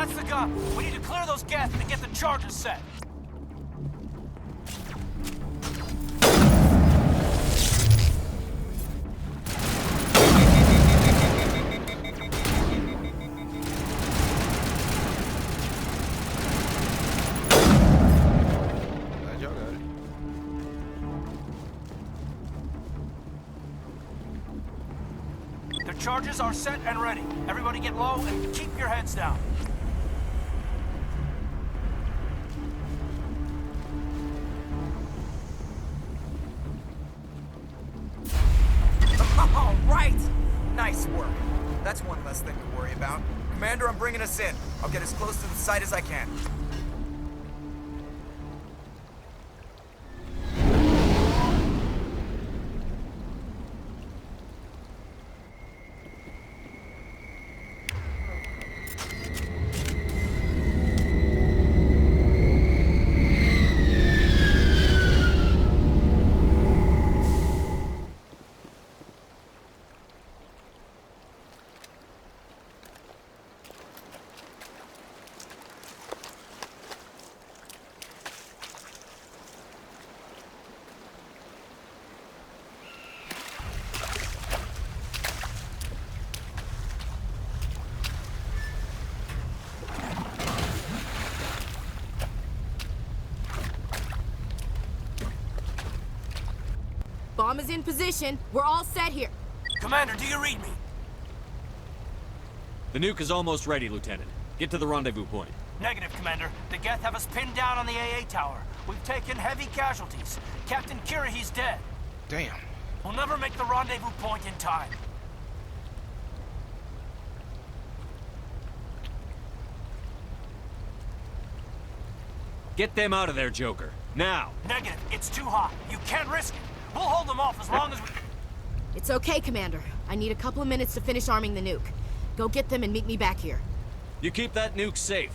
That's the gun. We need to clear those Geth and get the charges set. The charges are set and ready. Everybody get low and keep your heads down. All right! Nice work. That's one less thing to worry about. Commander, I'm bringing us in. I'll get as close to the site as I can. Bomb is in position. We're all set here. Commander, do you read me? The nuke is almost ready, Lieutenant. Get to the rendezvous point. Negative, Commander. The Geth have us pinned down on the AA tower. We've taken heavy casualties. Captain Kirahi's dead. Damn. We'll never make the rendezvous point in time. Get them out of there, Joker. Now! Negative. It's too hot. You can't risk it. We'll hold them off as long as we... It's okay, Commander. I need a couple of minutes to finish arming the nuke. Go get them and meet me back here. You keep that nuke safe.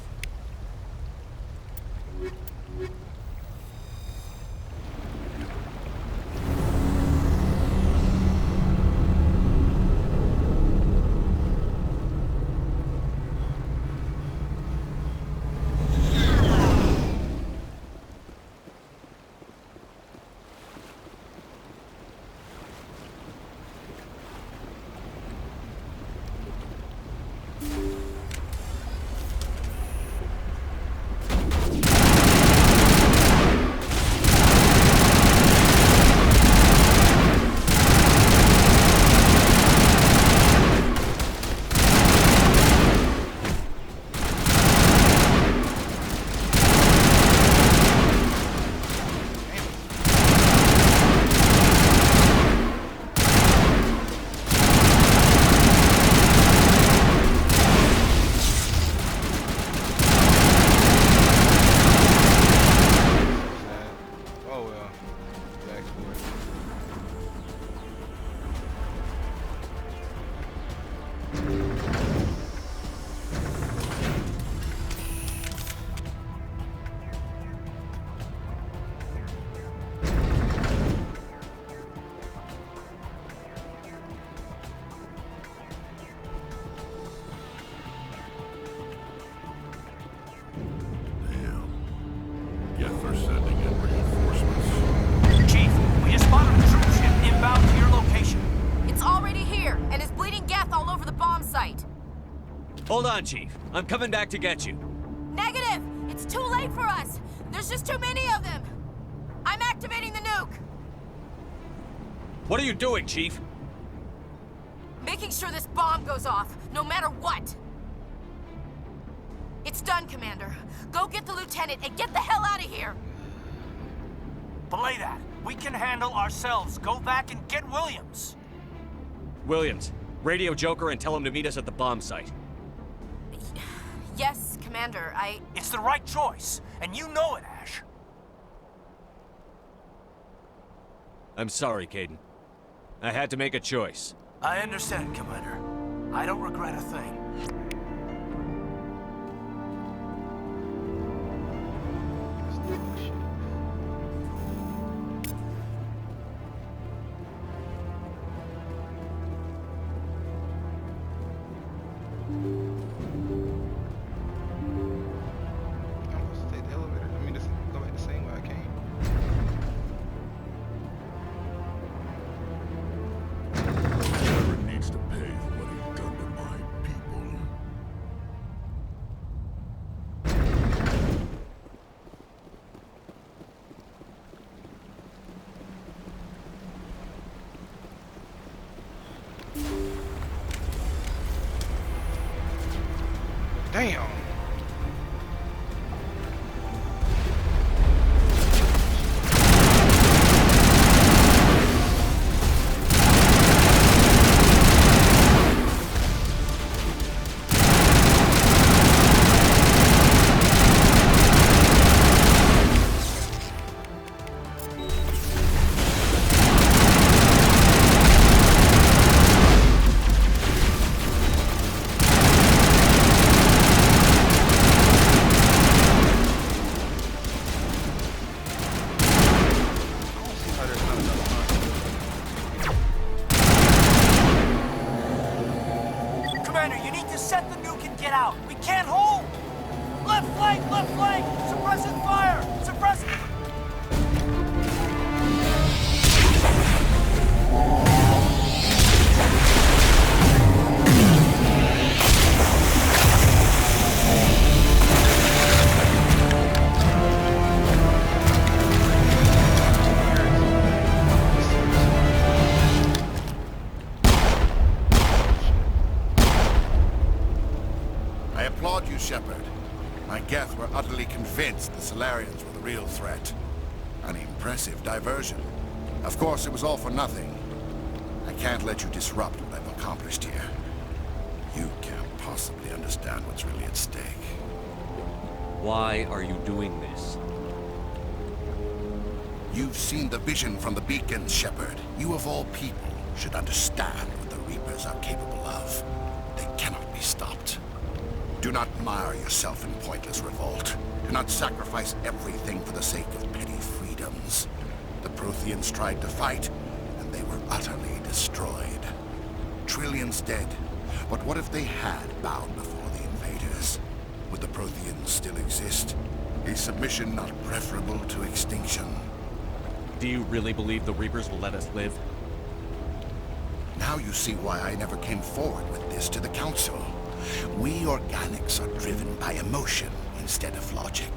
Hold on, Chief. I'm coming back to get you. Negative! It's too late for us! There's just too many of them! I'm activating the nuke! What are you doing, Chief? Making sure this bomb goes off, no matter what! It's done, Commander. Go get the Lieutenant and get the hell out of here! Belay that. We can handle ourselves. Go back and get Williams. Williams, radio Joker and tell him to meet us at the bomb site. Yes, Commander, It's the right choice, and you know it, Ash. I'm sorry, Kaidan. I had to make a choice. I understand, Commander. I don't regret a thing. get out. We can't hold. Left flank, suppressing fire, suppressing. I applaud you, Shepard. My Geth were utterly convinced the Solarians were the real threat. An impressive diversion. Of course, it was all for nothing. I can't let you disrupt what I've accomplished here. You can't possibly understand what's really at stake. Why are you doing this? You've seen the vision from the beacons, Shepard. You of all people should understand what the Reapers are capable of. They cannot be stopped. Do not mire yourself in pointless revolt. Do not sacrifice everything for the sake of petty freedoms. The Protheans tried to fight, and they were utterly destroyed. Trillions dead. But what if they had bowed before the invaders? Would the Protheans still exist? Is submission not preferable to extinction? Do you really believe the Reapers will let us live? Now you see why I never came forward with this to the Council. We organics are driven by emotion instead of logic.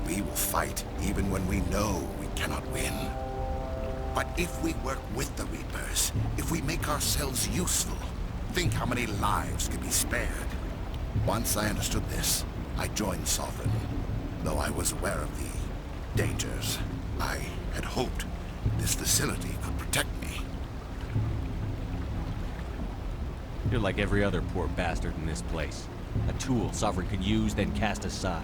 We will fight even when we know we cannot win. But if we work with the Reapers, if we make ourselves useful, think how many lives could be spared. Once I understood this, I joined Sovereign. Though I was aware of the dangers, I had hoped this facility could protect me. You're like every other poor bastard in this place. A tool Sovereign can use, then cast aside.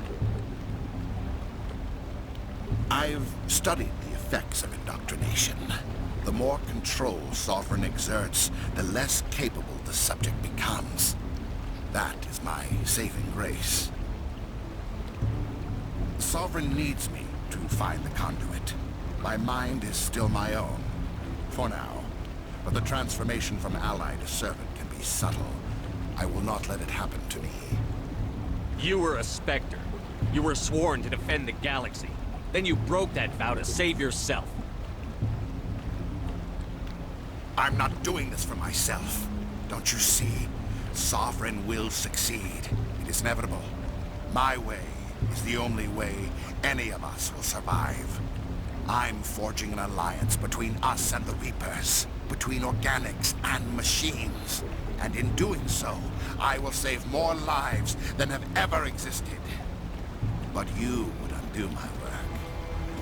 I've studied the effects of indoctrination. The more control Sovereign exerts, the less capable the subject becomes. That is my saving grace. Sovereign needs me to find the conduit. My mind is still my own, for now. But the transformation from ally to servant can be subtle. I will not let it happen to me. You were a Spectre. You were sworn to defend the galaxy. Then you broke that vow to save yourself. I'm not doing this for myself. Don't you see? Sovereign will succeed. It is inevitable. My way is the only way any of us will survive. I'm forging an alliance between us and the Reapers, between organics and machines. And in doing so, I will save more lives than have ever existed. But you would undo my work.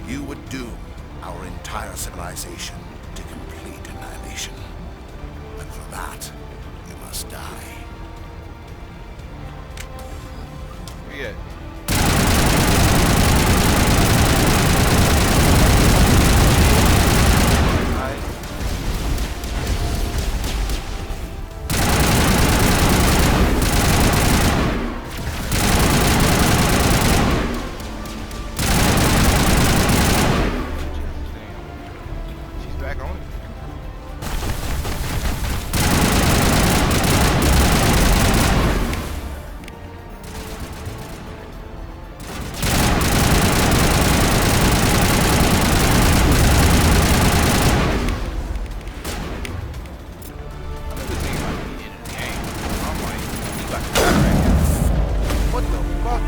You would doom our entire civilization to complete annihilation. And for that, you must die. Yeah. She's back on it. What the fuck?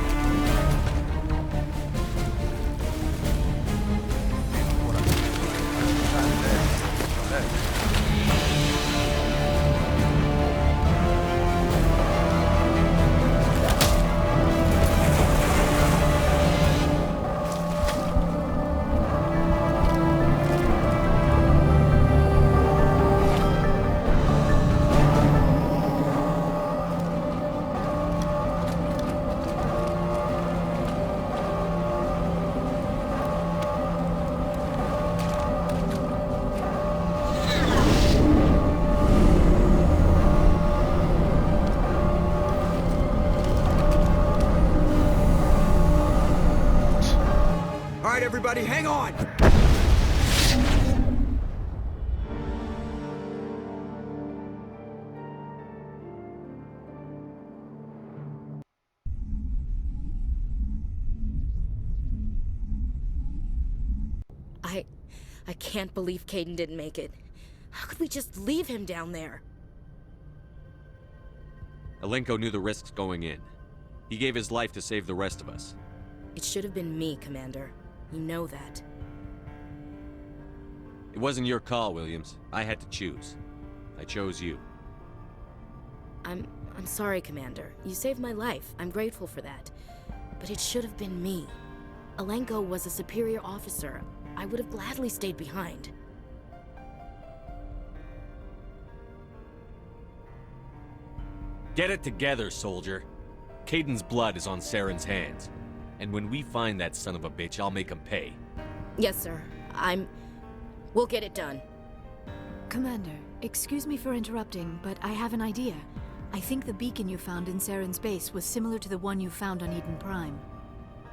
All right, everybody, hang on! I can't believe Kaidan didn't make it. How could we just leave him down there? Alenko knew the risks going in. He gave his life to save the rest of us. It should have been me, Commander. You know that. It wasn't your call, Williams. I had to choose. I chose you. I'm sorry, Commander. You saved my life. I'm grateful for that. But it should have been me. Alenko was a superior officer. I would have gladly stayed behind. Get it together, soldier. Kaidan's blood is on Saren's hands. And when we find that son of a bitch, I'll make him pay. Yes, sir. We'll get it done. Commander, excuse me for interrupting, but I have an idea. I think the beacon you found in Saren's base was similar to the one you found on Eden Prime.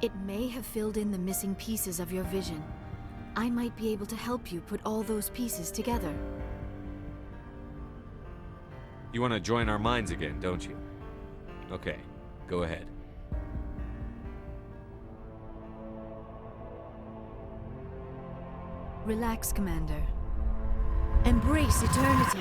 It may have filled in the missing pieces of your vision. I might be able to help you put all those pieces together. You want to join our minds again, don't you? Okay, go ahead. Relax, Commander. Embrace eternity.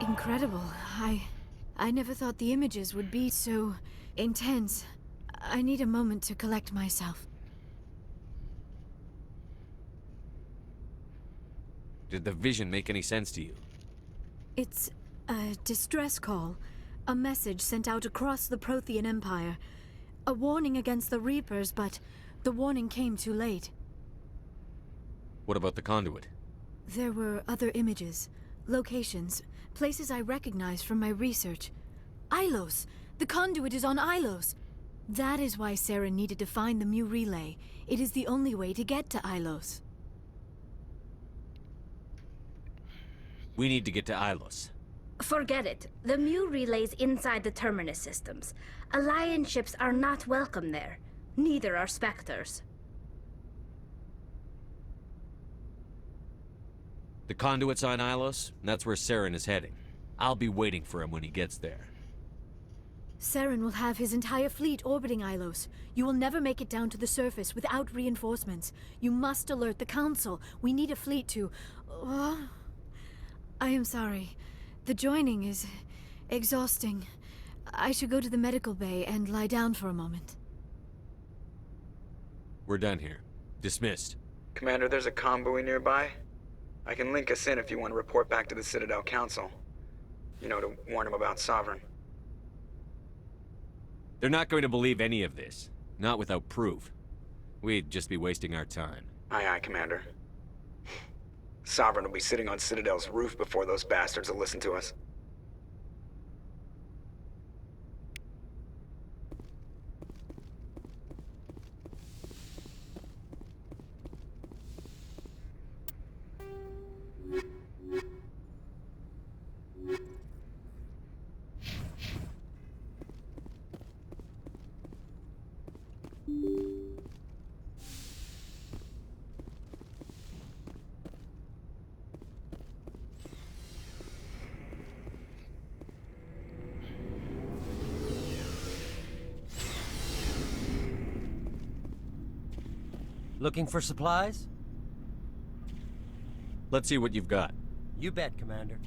Incredible. I never thought the images would be so intense. I need a moment to collect myself. Did the vision make any sense to you? It's a distress call. A message sent out across the Prothean Empire. A warning against the Reapers, but the warning came too late. What about the conduit? There were other images, locations, places I recognized from my research. Ilos! The conduit is on Ilos! That is why Saren needed to find the Mu relay. It is the only way to get to Ilos. We need to get to Ilos. Forget it. The Mu relay's inside the Terminus systems. Alliance ships are not welcome there. Neither are Spectres. The conduit's on Ilos, and that's where Saren is heading. I'll be waiting for him when he gets there. Saren will have his entire fleet orbiting Ilos. You will never make it down to the surface without reinforcements. You must alert the Council. We need a fleet to... I am sorry. The joining is exhausting. I should go to the medical bay and lie down for a moment. We're done here. Dismissed. Commander, there's a convoy nearby. I can link us in if you want to report back to the Citadel Council. You know, to warn them about Sovereign. They're not going to believe any of this. Not without proof. We'd just be wasting our time. Aye, aye, Commander. Sovereign will be sitting on Citadel's roof before those bastards will listen to us. Looking for supplies? Let's see what you've got. You bet, Commander.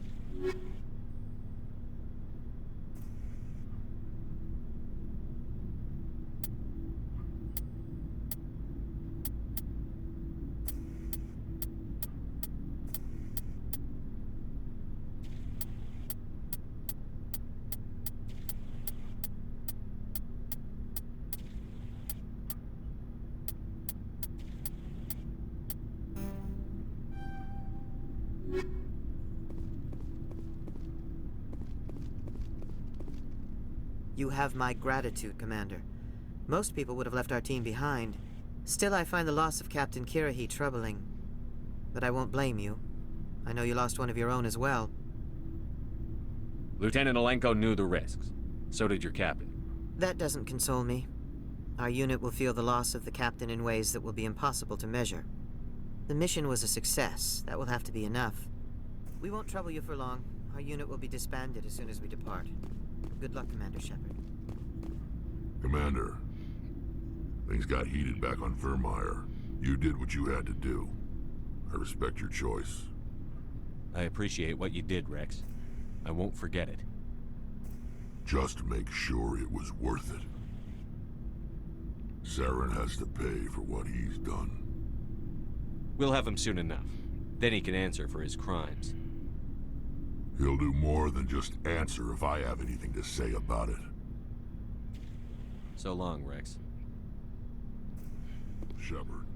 You have my gratitude, Commander. Most people would have left our team behind. Still, I find the loss of Captain Kirrahe troubling. But I won't blame you. I know you lost one of your own as well. Lieutenant Alenko knew the risks. So did your captain. That doesn't console me. Our unit will feel the loss of the captain in ways that will be impossible to measure. The mission was a success. That will have to be enough. We won't trouble you for long. Our unit will be disbanded as soon as we depart. Good luck, Commander Shepard. Commander, things got heated back on Vermeer. You did what you had to do. I respect your choice. I appreciate what you did, Rex. I won't forget it. Just make sure it was worth it. Saren has to pay for what he's done. We'll have him soon enough. Then he can answer for his crimes. He'll do more than just answer if I have anything to say about it. So long, Rex. Shepard.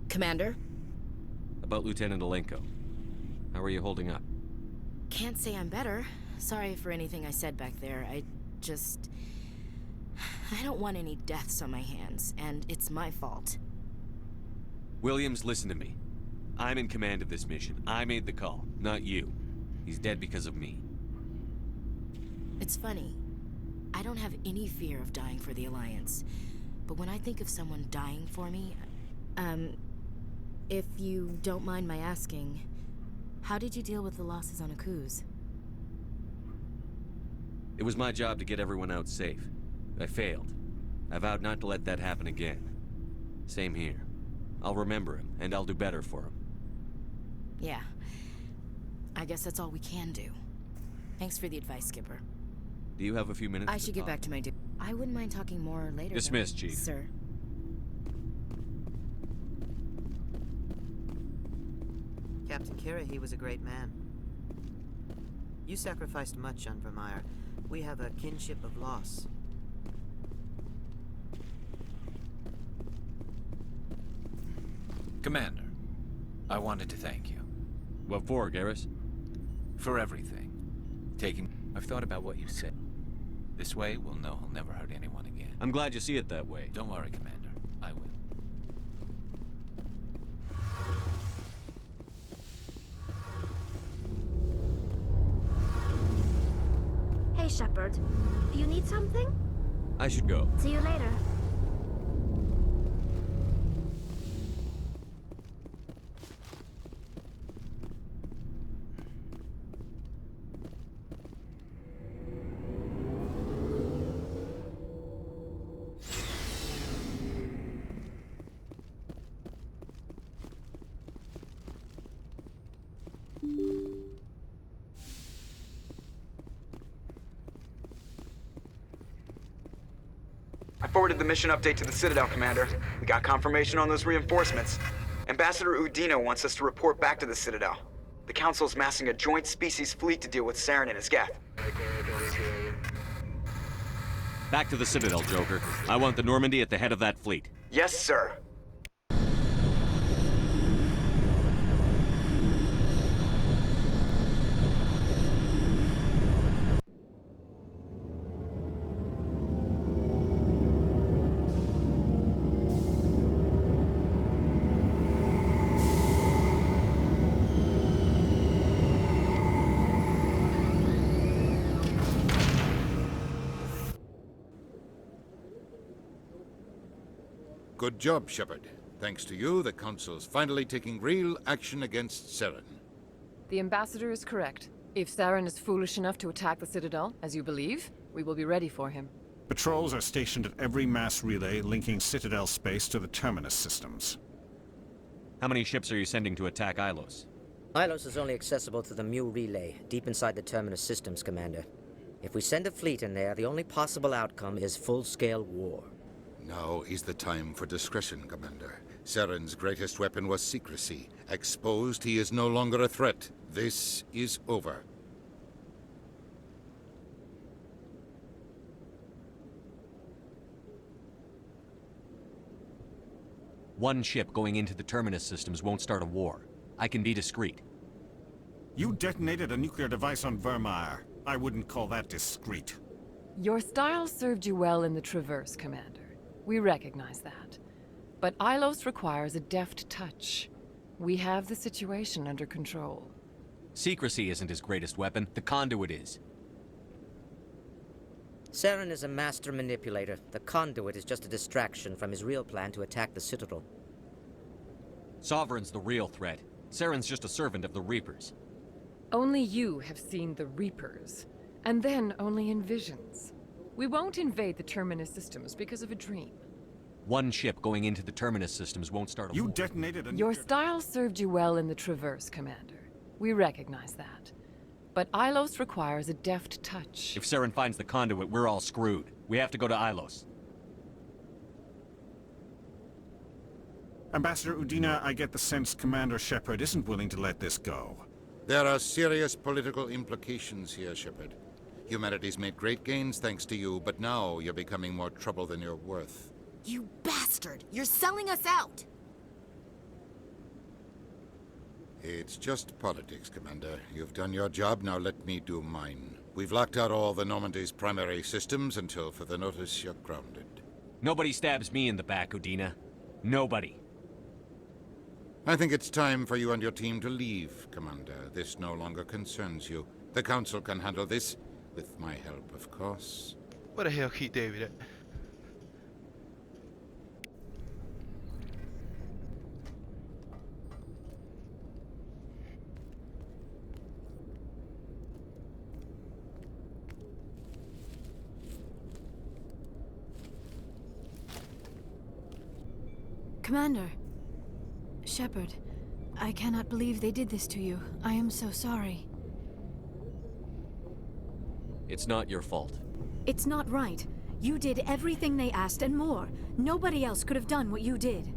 Commander? About Lieutenant Alenko. How are you holding up? Can't say I'm better. Sorry for anything I said back there. I don't want any deaths on my hands, and it's my fault. Williams, listen to me. I'm in command of this mission. I made the call, not you. He's dead because of me. It's funny. I don't have any fear of dying for the Alliance. But when I think of someone dying for me, if you don't mind my asking, how did you deal with the losses on Akuz? It was my job to get everyone out safe. I failed. I vowed not to let that happen again. Same here. I'll remember him, and I'll do better for him. Yeah. I guess that's all we can do. Thanks for the advice, Skipper. Do you have a few minutes? I should get back to my duty. I wouldn't mind talking more later. Dismissed, though, Chief. Sir. Captain Kirrahe was a great man. You sacrificed much on Vermeer. We have a kinship of loss. Commander, I wanted to thank you. What for, Garrus? For everything. I've thought about what you said. This way, we'll know he'll never hurt anyone again. I'm glad you see it that way. Don't worry, Commander. I will. Hey, Shepard. You need something? I should go. See you later. I forwarded the mission update to the Citadel, Commander. We got confirmation on those reinforcements. Ambassador Udina wants us to report back to the Citadel. The Council's massing a joint species fleet to deal with Saren and his Geth. Back to the Citadel, Joker. I want the Normandy at the head of that fleet. Yes, sir. Good job, Shepard. Thanks to you, the Council's finally taking real action against Saren. The Ambassador is correct. If Saren is foolish enough to attack the Citadel, as you believe, we will be ready for him. Patrols are stationed at every mass relay linking Citadel space to the Terminus systems. How many ships are you sending to attack Ilos? Ilos is only accessible to the Mu relay, deep inside the Terminus systems, Commander. If we send a fleet in there, the only possible outcome is full-scale war. Now is the time for discretion, Commander. Saren's greatest weapon was secrecy. Exposed, he is no longer a threat. This is over. One ship going into the Terminus systems won't start a war. I can be discreet. You detonated a nuclear device on Vermeer. I wouldn't call that discreet. Your style served you well in the Traverse, Commander. We recognize that. But Ilos requires a deft touch. We have the situation under control. Secrecy isn't his greatest weapon. The conduit is. Saren is a master manipulator. The conduit is just a distraction from his real plan to attack the Citadel. Sovereign's the real threat. Saren's just a servant of the Reapers. Only you have seen the Reapers, and then only in visions. We won't invade the Terminus systems because of a dream. One ship going into the Terminus systems won't start a war. You detonated a Your style served you well in the Traverse, Commander. We recognize that. But Ilos requires a deft touch. If Saren finds the conduit, we're all screwed. We have to go to Ilos. Ambassador Udina, I get the sense Commander Shepard isn't willing to let this go. There are serious political implications here, Shepard. Humanity's made great gains thanks to you, but now you're becoming more trouble than you're worth. You bastard! You're selling us out! It's just politics, Commander. You've done your job, now let me do mine. We've locked out all the Normandy's primary systems until further notice you're grounded. Nobody stabs me in the back, Udina. Nobody. I think it's time for you and your team to leave, Commander. This no longer concerns you. The Council can handle this, with my help, of course. What the hell keep David at? Commander. Shepard, I cannot believe they did this to you. I am so sorry. It's not your fault. It's not right. You did everything they asked and more. Nobody else could have done what you did.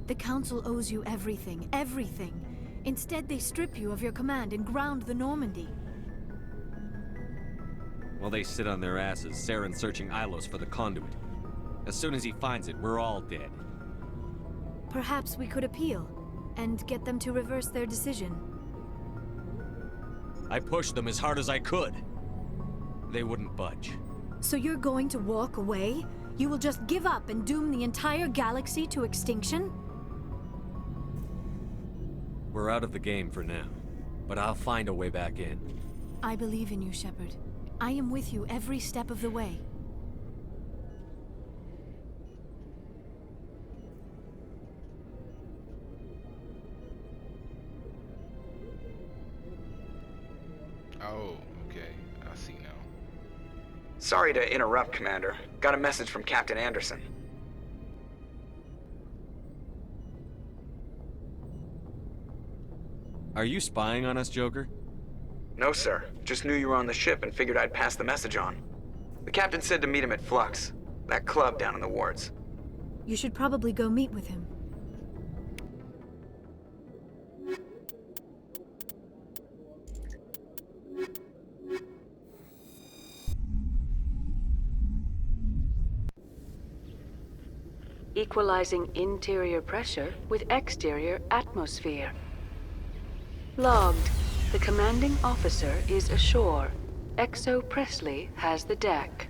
The Council owes you everything, everything. Instead, they strip you of your command and ground the Normandy. While they sit on their asses, Saren's searching Ilos for the conduit. As soon as he finds it, we're all dead. Perhaps we could appeal, and get them to reverse their decision. I pushed them as hard as I could. They wouldn't budge. So you're going to walk away? You will just give up and doom the entire galaxy to extinction? We're out of the game for now, but I'll find a way back in. I believe in you, Shepard. I am with you every step of the way. Oh, okay. I see now. Sorry to interrupt, Commander. Got a message from Captain Anderson. Are you spying on us, Joker? No, sir. Just knew you were on the ship and figured I'd pass the message on. The captain said to meet him at Flux, that club down in the wards. You should probably go meet with him. equalizing interior pressure with exterior atmosphere. Logged. The commanding officer is ashore. Exo Presley has the deck.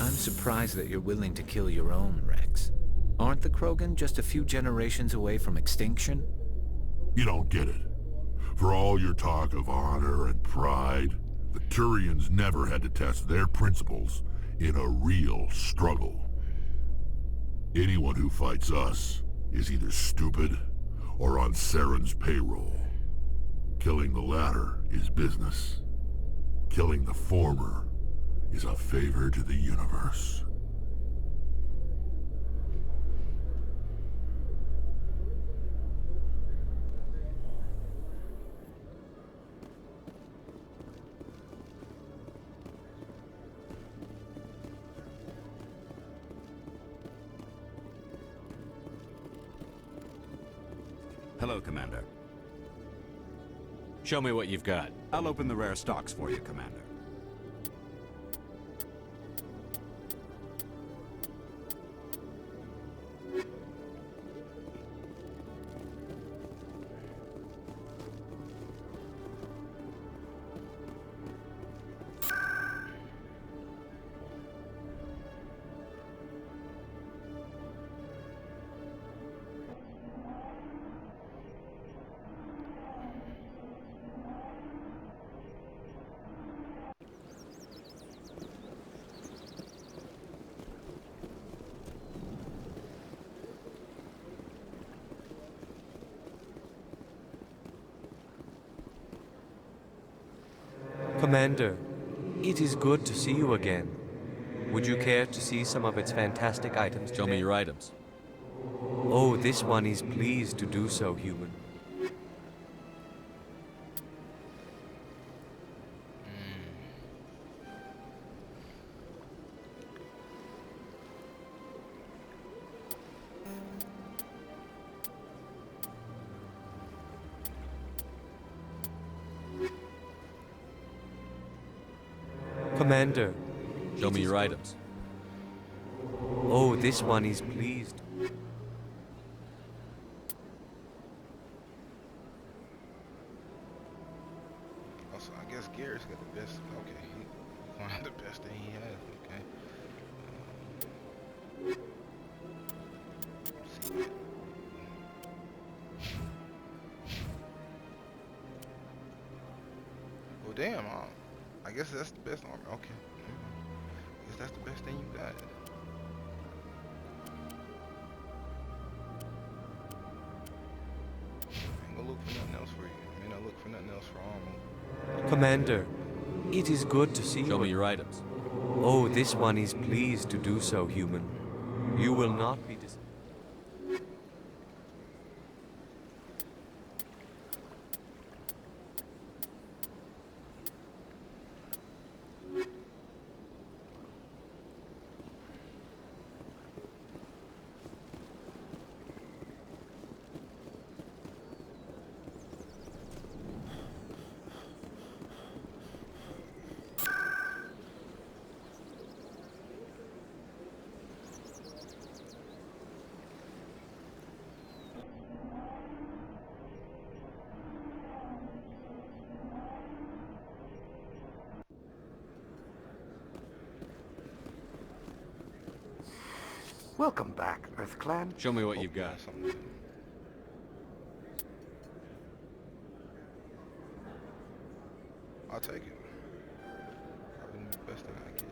I'm surprised that you're willing to kill your own, Rex. Aren't the Krogan just a few generations away from extinction? You don't get it. For all your talk of honor and pride, the Turians never had to test their principles in a real struggle. Anyone who fights us is either stupid or on Saren's payroll. Killing the latter is business. Killing the former is a favor to the universe. Hello, Commander. Show me what you've got. I'll open the rare stocks for you, Commander. Commander, it is good to see you again. Would you care to see some of its fantastic items today? Show me your items. Oh, this one is pleased to do so, human. Commander. Show me your items. Oh, this one is pleased. Also, I guess Garrett's got the best. Okay, he's gonna have the best thing he has. Okay. See that. Well, damn. I guess that's the best armor. Okay. I guess that's the best thing you got. I ain't gonna look for nothing else for you. I may not look for nothing else for armor. Commander, it is good to see you. Show me your items. Oh, this one is pleased to do so, human. You will not be disappointed. Welcome back, EarthClan. Show me what you've got. I'll take it. Probably the best thing I get.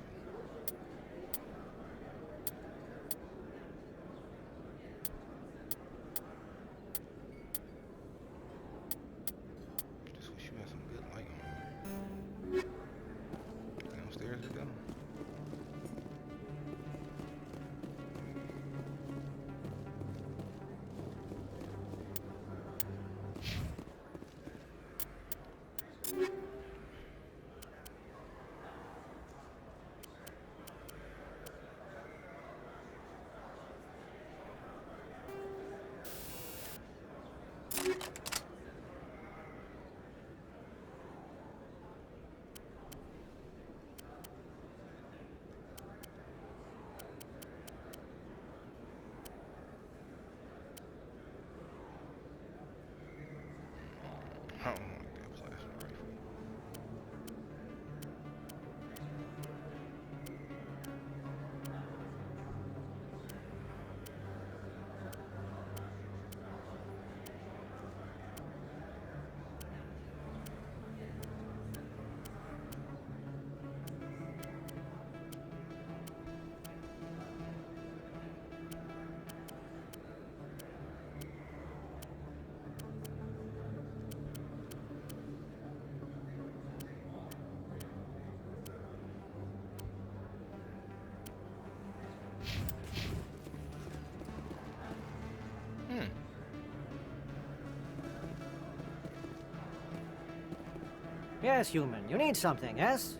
Just wish you had some good light on. Downstairs we go. Yes, human. You need something, yes?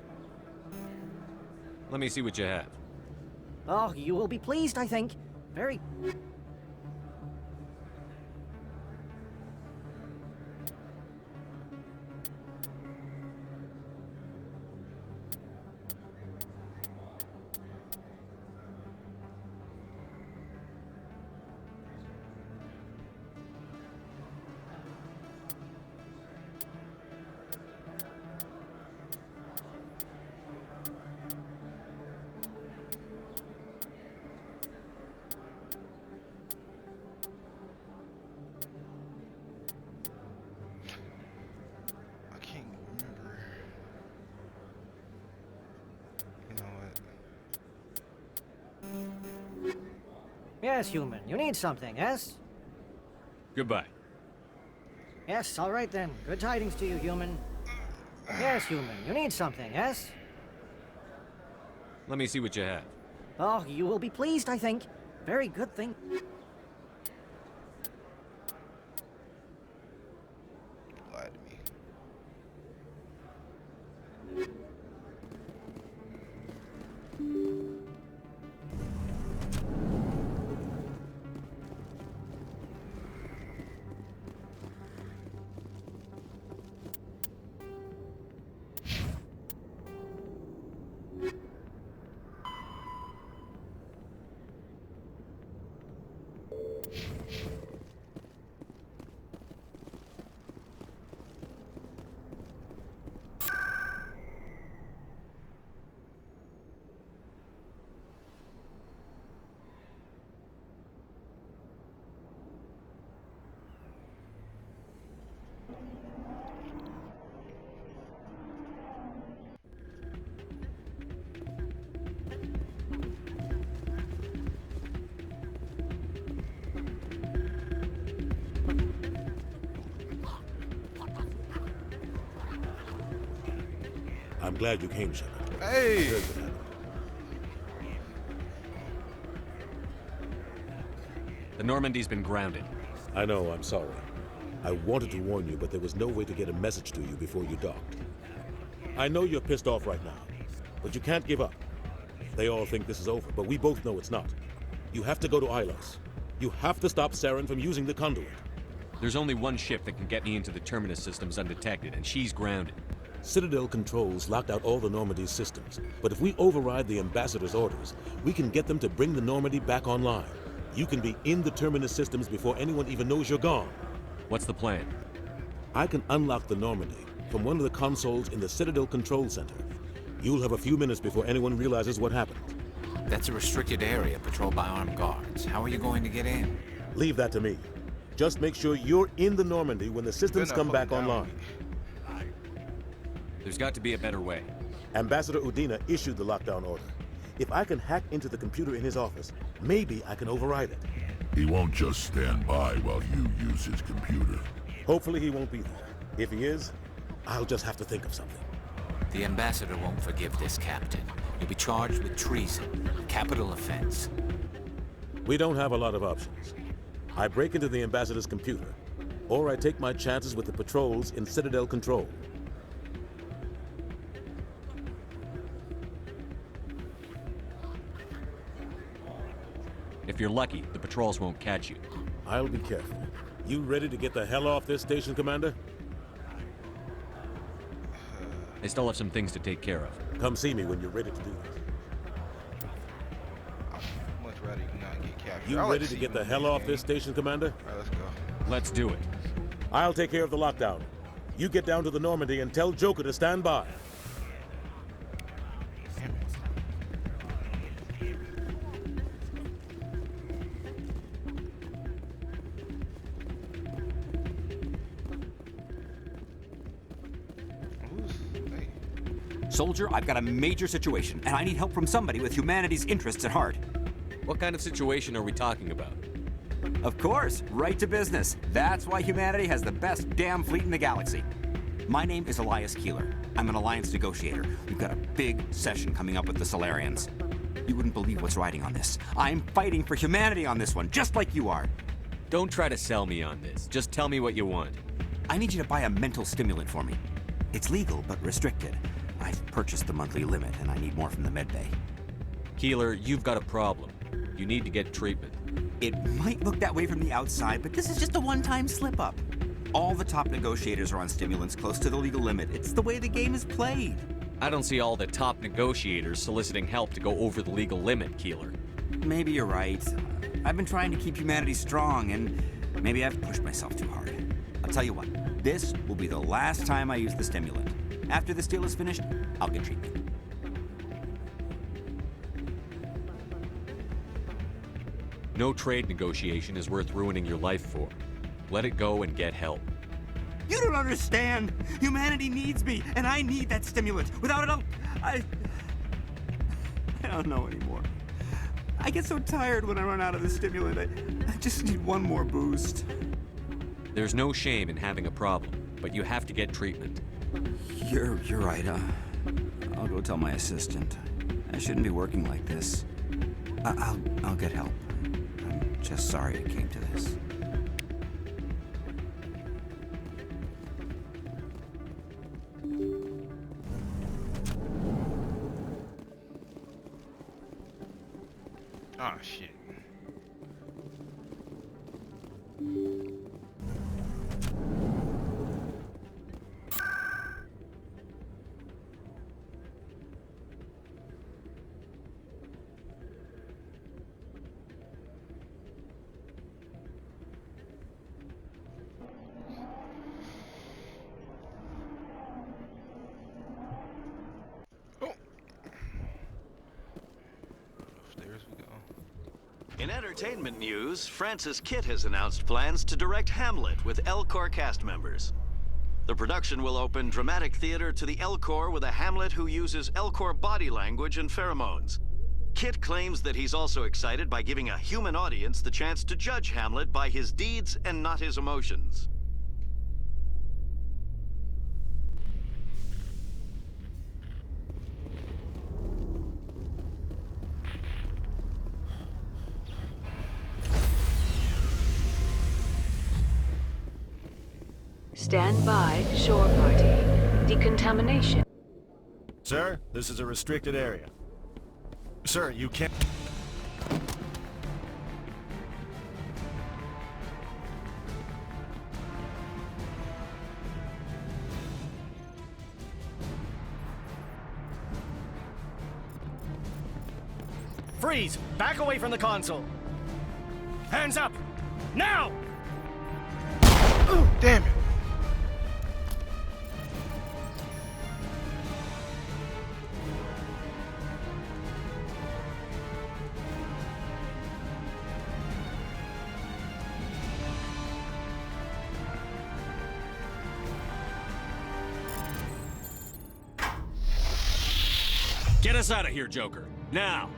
Let me see what you have. Oh, you will be pleased, I think. Very... Yes, human. You need something, yes? Goodbye. Yes, all right then. Good tidings to you, human. Yes, human. You need something, yes? Let me see what you have. Oh, you will be pleased, I think. Very good thing. Lied to me. I'm glad you came, Shepard. Hey! The Normandy's been grounded. I know, I'm sorry. I wanted to warn you, but there was no way to get a message to you before you docked. I know you're pissed off right now, but you can't give up. They all think this is over, but we both know it's not. You have to go to Ilos. You have to stop Saren from using the conduit. There's only one ship that can get me into the Terminus systems undetected, and she's grounded. Citadel controls locked out all the Normandy's systems, but if we override the Ambassador's orders, we can get them to bring the Normandy back online. You can be in the Terminus systems before anyone even knows you're gone. What's the plan? I can unlock the Normandy from one of the consoles in the Citadel Control Center. You'll have a few minutes before anyone realizes what happened. That's a restricted area patrolled by armed guards. How are you going to get in? Leave that to me. Just make sure you're in the Normandy when the systems come back online. There's got to be a better way. Ambassador Udina issued the lockdown order. If I can hack into the computer in his office, maybe I can override it. He won't just stand by while you use his computer. Hopefully he won't be there. If he is, I'll just have to think of something. The Ambassador won't forgive this, Captain. You'll be charged with treason, a capital offense. We don't have a lot of options. I break into the Ambassador's computer, or I take my chances with the patrols in Citadel Control. If you're lucky, the patrols won't catch you. I'll be careful. You ready to get the hell off this station, Commander? I still have some things to take care of. Come see me when you're ready to do this. I'd much rather you not get captured. You ready to get the hell off this station, Commander? Alright, let's go. Let's do it. I'll take care of the lockdown. You get down to the Normandy and tell Joker to stand by. Soldier, I've got a major situation, and I need help from somebody with humanity's interests at heart. What kind of situation are we talking about? Of course, right to business. That's why humanity has the best damn fleet in the galaxy. My name is Elias Keeler. I'm an alliance negotiator. We've got a big session coming up with the Solarians. You wouldn't believe what's riding on this. I'm fighting for humanity on this one, just like you are. Don't try to sell me on this. Just tell me what you want. I need you to buy a mental stimulant for me. It's legal, but restricted. I've purchased the monthly limit, and I need more from the medbay. Keeler, you've got a problem. You need to get treatment. It might look that way from the outside, but this is just a one-time slip-up. All the top negotiators are on stimulants close to the legal limit. It's the way the game is played. I don't see all the top negotiators soliciting help to go over the legal limit, Keeler. Maybe you're right. I've been trying to keep humanity strong, and maybe I've pushed myself too hard. I'll tell you what, this will be the last time I use the stimulant. After this deal is finished, I'll get treatment. No trade negotiation is worth ruining your life for. Let it go and get help. You don't understand! Humanity needs me, and I need that stimulant. Without it, I don't know anymore. I get so tired when I run out of the stimulant. I just need one more boost. There's no shame in having a problem, but you have to get treatment. You're right. I'll go tell my assistant. I shouldn't be working like this. I'll get help. I'm just sorry it came to this. Oh, shit. In entertainment news, Francis Kitt has announced plans to direct Hamlet with Elcor cast members. The production will open dramatic theater to the Elcor with a Hamlet who uses Elcor body language and pheromones. Kitt claims that he's also excited by giving a human audience the chance to judge Hamlet by his deeds and not his emotions. Stand by, shore party. Decontamination. Sir, this is a restricted area. Sir, you can't... Freeze! Back away from the console! Hands up! Now! Ooh, damn it! Get us out of here, Joker. Now!